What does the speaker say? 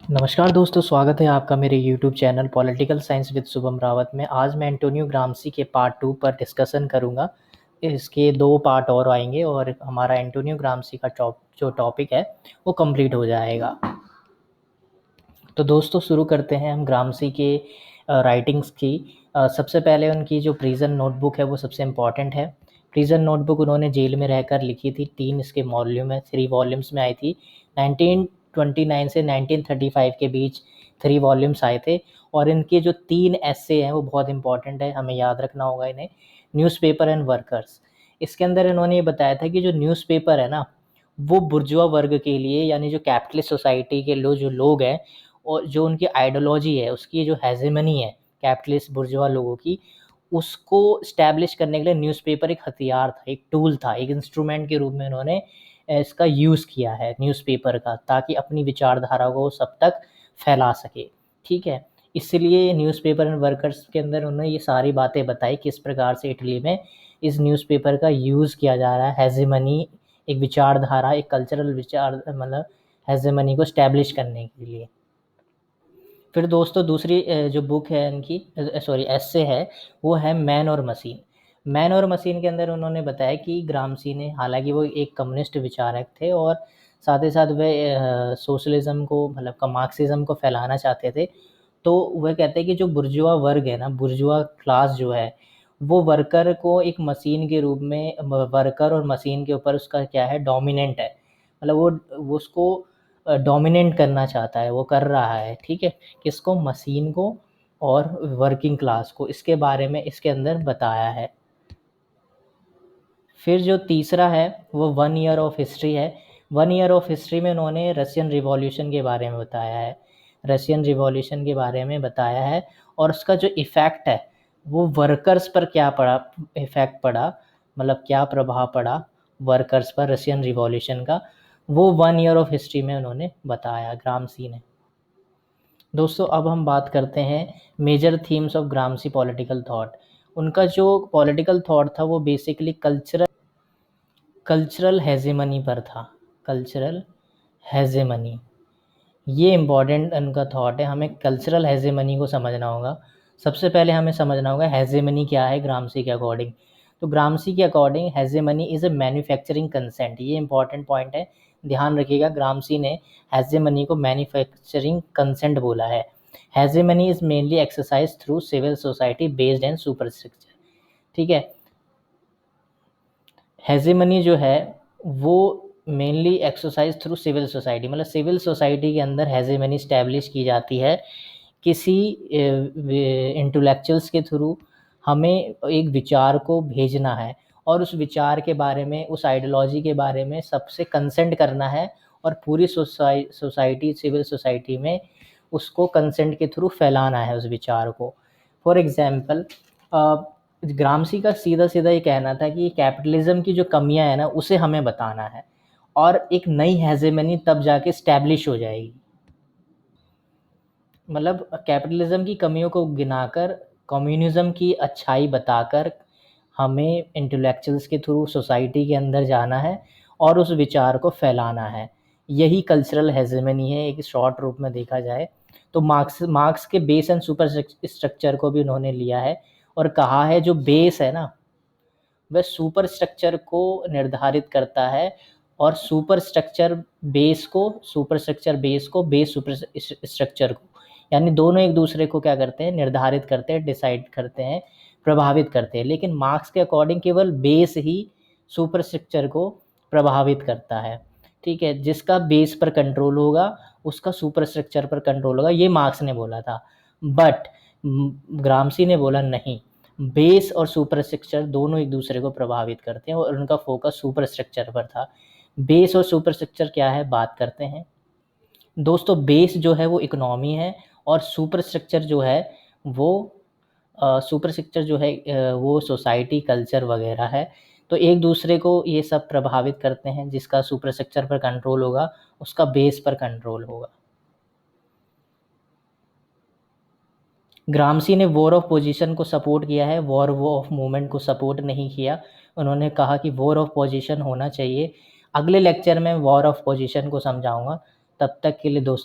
नमस्कार दोस्तों, स्वागत है आपका मेरे YouTube channel political science with Shubham Rawat में। आज मैं एंटोनियो ग्राम्सी के पार्ट 2 पर डिस्कशन करूंगा। इसके 2 पार्ट और आएंगे और हमारा एंटोनियो ग्राम्सी का जो टॉपिक है वो कंप्लीट हो जाएगा। तो दोस्तों शुरू करते हैं हम ग्राम्सी के राइटिंग्स की। सबसे पहले उनकी जो प्रिजन नोटबुक है वो सबसे इम्पॉर्टेंट है। प्रिजन नोटबुक उन्होंने जेल में रहकर लिखी थी। 3 इसके वॉल्यूम है, 3 वॉल्यूम्स में आई थी। 1929 से 1935 के बीच 3 वॉल्यूम्स आए थे। और इनके जो 3 एस्से हैं वो बहुत इंपॉर्टेंट है, हमें याद रखना होगा इन्हें। न्यूज़पेपर एंड वर्कर्स, इसके अंदर इन्होंने ये बताया था कि जो न्यूज़पेपर है ना, वो बुर्जुआ वर्ग के लिए, यानी जो कैपिटलिस्ट सोसाइटी के जो लोग हैं और जो उनकी आइडियोलॉजी है, उसकी जो हेजेमनी है कैपिटलिस्ट बुर्जुआ लोगों की, उसको स्टैब्लिश करने के लिए न्यूज़पेपर एक हथियार था, एक टूल था, एक इंस्ट्रूमेंट के रूप में उन्होंने इसका यूज़ किया है न्यूज़पेपर का, ताकि अपनी विचारधारा को सब तक फैला सके। ठीक है, इसलिए न्यूज़पेपर एंड वर्कर्स के अंदर उन्होंने ये सारी बातें बताई किस प्रकार से इटली में इस न्यूज़पेपर का यूज़ किया जा रहा है हेजेमनी, एक विचारधारा, एक कल्चरल विचार, मतलब हेजेमनी को स्टैब्लिश करने के लिए। फिर दोस्तों दूसरी जो बुक है इनकी, सॉरी एस्से है, वो है मैन और मशीन। मैन और मशीन के अंदर उन्होंने बताया कि ग्राम्सी ने, हालांकि वो एक कम्युनिस्ट विचारक थे और साथ ही साथ वे सोशलिज्म को, मतलब मार्क्सिज्म को फैलाना चाहते थे। तो वह कहते हैं कि जो बुर्जुआ वर्ग है ना, बुर्जुआ क्लास जो है, वो वर्कर को एक मशीन के रूप में, वर्कर और मशीन के ऊपर उसका क्या है, डोमिनेंट है। मतलब वो उसको डोमिनेट करना चाहता है, वो कर रहा है। ठीक है, किसको, मशीन को और वर्किंग क्लास को। इसके बारे में इसके अंदर बताया है। फिर जो तीसरा है वो 1 ईयर ऑफ हिस्ट्री है। 1 ईयर ऑफ हिस्ट्री में उन्होंने रशियन रिवॉल्यूशन के बारे में बताया है, रशियन रिवॉल्यूशन के बारे में बताया है। और उसका जो इफ़ेक्ट है वो वर्कर्स पर क्या पड़ा, इफ़ेक्ट पड़ा, मतलब क्या प्रभाव पड़ा वर्कर्स पर रशियन रिवॉल्यूशन का, वो 1 ईयर ऑफ हिस्ट्री में उन्होंने बताया, ग्राम्सी ने। दोस्तों अब हम बात करते हैं major themes of Gramsci political thought. उनका जो पॉलिटिकल थॉट था वो बेसिकली कल्चरल हेजेमनी पर था। कल्चरल हेजेमनी, ये इम्पॉर्टेंट उनका थॉट है। हमें कल्चरल हेजेमनी को समझना होगा। सबसे पहले हमें समझना होगा हेजेमनी क्या है ग्राम्सी के अकॉर्डिंग। तो ग्राम्सी के according hegemony is a manufacturing consent, ये इंपॉर्टेंट पॉइंट है, ध्यान रखिएगा। ग्राम्सी ने हेजेमनी को मैन्युफैक्चरिंग कंसेंट बोला है। Hegemony is mainly exercise through civil society based and superstructure. ठीक है, हेजेमनी जो है वो mainly exercise through civil society, मतलब सिविल सोसाइटी के अंदर हेजेमनी स्टैब्लिश की जाती है किसी इंटेलेक्चुअल्स के थ्रू। हमें एक विचार को भेजना है और उस विचार के बारे में, उस आइडियोलॉजी के बारे में सबसे कंसेंट करना है और पूरी सोसाइटी, सिविल सोसाइटी में उसको कंसेंट के थ्रू फैलाना है उस विचार को। फॉर एग्जांपल, ग्राम्सी का सीधा सीधा ये कहना था कि कैपिटलिज्म की जो कमियां हैं ना, उसे हमें बताना है और एक नई हेजेमनी तब जाके स्टैब्लिश हो जाएगी। मतलब कैपिटलिज्म की कमियों को गिनाकर, कम्युनिज्म की अच्छाई बताकर हमें इंटेलेक्चुअल्स के थ्रू सोसाइटी के अंदर जाना है और उस विचार को फैलाना है। यही कल्चरल हेजेमनी है एक शॉर्ट रूप में देखा जाए तो। मार्क्स के बेस एंड सुपर स्ट्रक्चर को भी उन्होंने लिया है और कहा है जो बेस है ना, वह सुपर स्ट्रक्चर को निर्धारित करता है और सुपर स्ट्रक्चर बेस को, बेस सुपर स्ट्रक्चर को, यानी दोनों एक दूसरे को क्या करते हैं, निर्धारित करते हैं, डिसाइड करते हैं, प्रभावित करते हैं। लेकिन मार्क्स के अकॉर्डिंग केवल बेस ही सुपर स्ट्रक्चर को प्रभावित करता है। ठीक है, जिसका बेस पर कंट्रोल होगा उसका सुपर स्ट्रक्चर पर कंट्रोल होगा, ये मार्क्स ने बोला था। बट ग्राम्सी ने बोला नहीं, बेस और सुपर स्ट्रक्चर दोनों एक दूसरे को प्रभावित करते हैं और उनका फोकस सुपर स्ट्रक्चर पर था। बेस और सुपर स्ट्रक्चर क्या है, बात करते हैं। दोस्तों बेस जो है वो इकोनॉमी है और सुपर स्ट्रक्चर जो है वो सुपर स्ट्रक्चर जो है वो सोसाइटी, कल्चर वगैरह है। तो एक दूसरे को ये सब प्रभावित करते हैं। जिसका सुपर स्ट्रक्चर पर कंट्रोल होगा उसका बेस पर कंट्रोल होगा। ग्राम्सी ने वॉर ऑफ पोजीशन को सपोर्ट किया है, वॉर वो ऑफ मूवमेंट को सपोर्ट नहीं किया। उन्होंने कहा कि वॉर ऑफ पोजीशन होना चाहिए। अगले लेक्चर में वॉर ऑफ पोजीशन को समझाऊंगा। तब तक के लिए दोस्तों